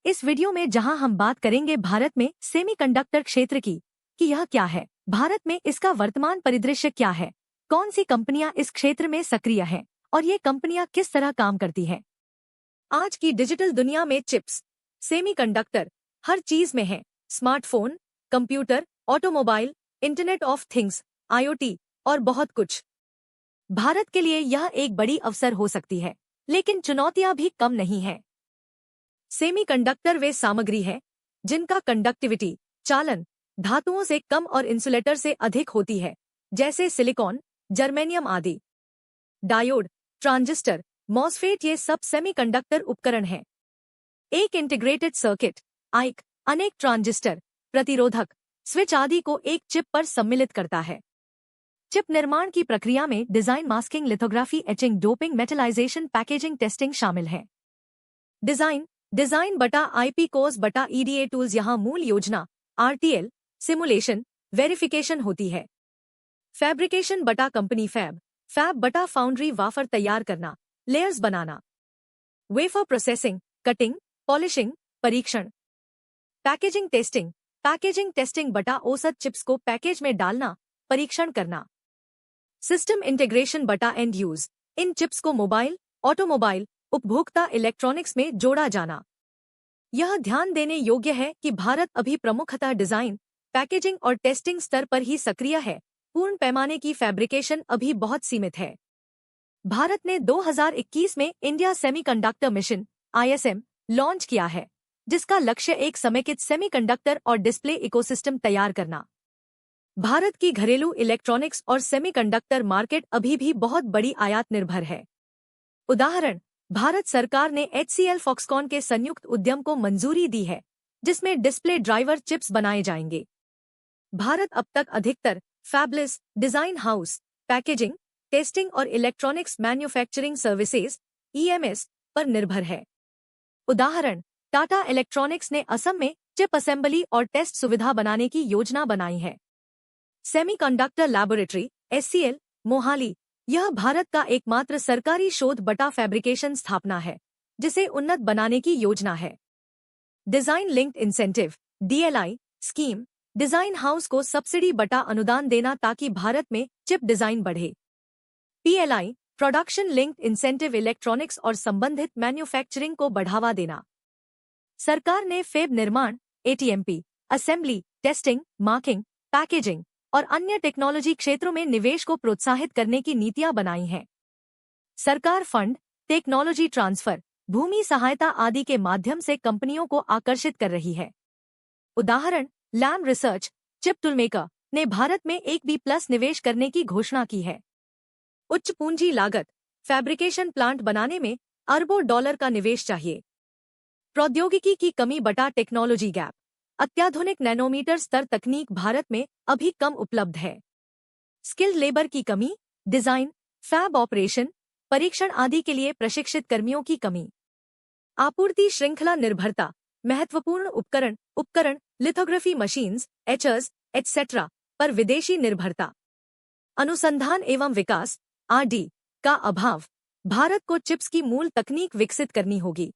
इस वीडियो में जहां हम बात करेंगे भारत में सेमीकंडक्टर क्षेत्र की कि यह क्या है, भारत में इसका वर्तमान परिदृश्य क्या है, कौन सी कंपनियां इस क्षेत्र में सक्रिय हैं और ये कंपनियां किस तरह काम करती हैं। आज की डिजिटल दुनिया में चिप्स, सेमीकंडक्टर हर चीज में है। Smartphone, computer, automobile, internet of things, IoT और बहुत कुछ। भारत के लिए यह एक बड़ी अवसर हो सकती है, लेकिन चुनौतियां भी कम नहीं हैं। सेमीकंडक्टर वे सामग्री है जिनका कंडक्टिविटी, चालन, धातुओं से कम और इंसुलेटर से अधिक होती है, जैसे सिलिकॉन, जर्मेनियम आदि। डायोड, ट्रांजिस्टर, मॉसफेट ये सब सेमीकंडक्टर उपकरण हैं। एक इंटीग्रेटेड सर्किट, आईक, अनेक ट्रांजिस्टर, प्रतिरोधक, स्विच आदि को एक चिप पर सम्मिलित करता है। चिप निर्माण की प्रक्रिया में design, masking, lithography, etching, doping, metallisation, packaging, testing शामिल है। डिजाइन बटा IP कोर्स बटा EDA टूल्स, यहाँ मूल योजना, RTL, सिमुलेशन, वेरिफिकेशन होती है। फैब्रिकेशन बटा कंपनी, फैब बटा फाउंड्री, वाफर तैयार करना, लेयर्स बनाना। वेफर प्रोसेसिंग, कटिंग, पॉलिशिंग, परीक्षण। पैकेजिंग टेस्टिंग बटा औसत चिप्स को पैकेज में डालना, परीक्षण करना। सिस्टम इंटीग्रेशन बटा एंड यूज, इन चिप्स को मोबाइल, ऑटोमोबाइल, उपभोक्ता इलेक्ट्रॉनिक्स में जोड़ा जाना। यह ध्यान देने योग्य है कि भारत अभी प्रमुखतः डिजाइन, पैकेजिंग और टेस्टिंग स्तर पर ही सक्रिय है। पूर्ण पैमाने की फैब्रिकेशन अभी बहुत सीमित है। भारत ने 2021 में India semiconductor mission ISM launch किया है, जिसका लक्ष्य एक समेकित सेमीकंडक्टर और डिस्प्ले इकोसिस्टम तैयार करना। भारत की घरेलू इलेक्ट्रॉनिक्स और सेमीकंडक्टर मार्केट अभी भी बहुत बड़ी आयात निर्भर है। उदाहरण, भारत सरकार ने HCL फॉक्सकॉन के संयुक्त उद्यम को मंजूरी दी है, जिसमें डिस्प्ले ड्राइवर चिप्स बनाए जाएंगे। भारत अब तक अधिकतर fabulous, design house, packaging, testing और इलेक्ट्रॉनिक्स मैन्युफैक्चरिंग सर्विसेज EMS पर निर्भर है। उदाहरण, टाटा इलेक्ट्रॉनिक्स ने असम में चिप असेंबली और टेस्ट सुविधा बनाने की योजना बनाई है। सेमीकंडक्टर लैबोरेटरी SCL, मोहाली, यह भारत का एकमात्र सरकारी शोध बटा फैब्रिकेशन स्थापना है, जिसे उन्नत बनाने की योजना है। Design linked incentive DLI scheme, design house को सब्सिडी बटा अनुदान देना ताकि भारत में चिप डिजाइन बढ़े। PLI production linked incentive, electronics और संबंधित मैन्युफैक्चरिंग को बढ़ावा देना। सरकार ने फैब निर्माण, ATMP, assembly, testing, marking, packaging और अन्य टेक्नोलॉजी क्षेत्रों में निवेश को प्रोत्साहित करने की नीतियां बनाई हैं। सरकार फंड, टेक्नोलॉजी ट्रांसफर, भूमि सहायता आदि के माध्यम से कंपनियों को आकर्षित कर रही है। उदाहरण, लैम रिसर्च, चिप टूलमेकर ने भारत में 1B+ निवेश करने की घोषणा की है। उच्च पूंजी लागत, फैब्रिकेशन प्लांट बनाने में अरबों डॉलर का निवेश चाहिए। प्रौद्योगिकी की कमी बटा टेक्नोलॉजी गैप, अत्याधुनिक नैनोमीटर स्तर तकनीक भारत में अभी कम उपलब्ध है। स्किल्ड लेबर की कमी, डिजाइन, फैब ऑपरेशन, परीक्षण आदि के लिए प्रशिक्षित कर्मियों की कमी। आपूर्ति श्रृंखला निर्भरता, महत्वपूर्ण उपकरण, लिथोग्राफी मशीन्स, एचर्स, etc. पर विदेशी निर्भरता। अनुसंधान एवं विकास RD का अभाव, भारत को चिप्स की मूल तकनीक विकसित करनी होगी।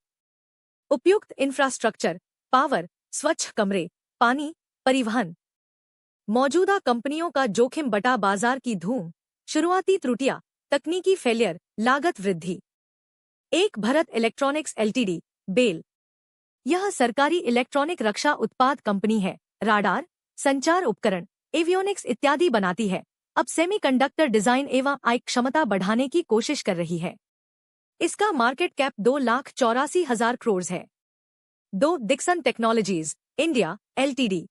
उपयुक्त इंफ्रास्ट्रक्चर, पावर, स्वच्छ कमरे, पानी, परिवहन। मौजूदा कंपनियों का जोखिम बटा बाजार की धूम, शुरुआती त्रुटियां, तकनीकी फेलियर, लागत वृद्धि। एक भारत इलेक्ट्रॉनिक्स LTD, बेल, यह सरकारी इलेक्ट्रॉनिक रक्षा उत्पाद कंपनी है। राडार, संचार उपकरण, एवियोनिक्स इत्यादि बनाती है। अब सेमीकंडक्टर डिजाइन एवं आईक क्षमता बढ़ाने की कोशिश कर रही है। इसका मार्केट कैप 2,84,000 करोड़ है। डिक्सन टेक्नोलॉजीज इंडिया LTD,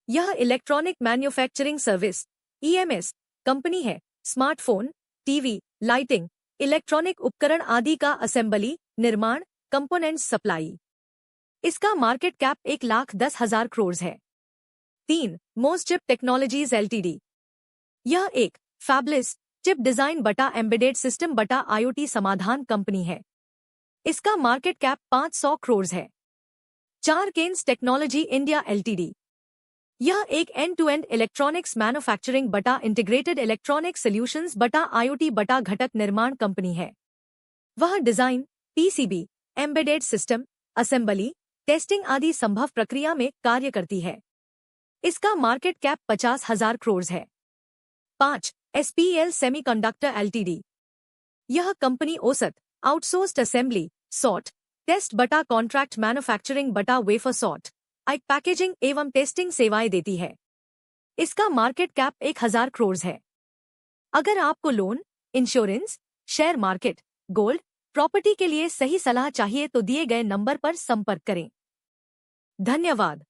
यह electronic manufacturing service EMS company है। स्मार्टफोन, टीवी, लाइटिंग, इलेक्ट्रॉनिक उपकरण आदि का असेंबली, निर्माण, कंपोनेंट्स सप्लाई। इसका मार्केट कैप 1,10,000 करोड़ है। मोस्ट चिप टेक्नोलॉजीज LTD, यह एक फैबलेस चिप डिजाइन बटा एम्बेडेड सिस्टम बटा IoT समाधान कंपनी है। इसका मार्केट कैप 500 करोड़ है। केन्स टेक्नोलॉजी इंडिया LTD, यह एक end to end electronics manufacturing बटा इंटीग्रेटेड इलेक्ट्रॉनिक सॉल्यूशंस बटा IoT बटा घटक निर्माण कंपनी है। वह design, PCB, embedded system, assembly, testing आदि संभव प्रक्रिया में कार्य करती है। इसका मार्केट कैप 50,000 करोड़ है। 5. SPL semiconductor LTD. यह कंपनी औसत आउटसोर्स्ड असेंबली सॉर्ट टेस्ट बटा कॉन्ट्रैक्ट मैन्युफैक्चरिंग बटा वेफर सॉर्ट आई पैकेजिंग एवं टेस्टिंग सेवाएं देती है। इसका मार्केट कैप 1,000 करोड़ है। अगर आपको loan, insurance, share market, gold, property के लिए सही सलाह चाहिए तो दिए गए नंबर पर संपर्क करें। धन्यवाद।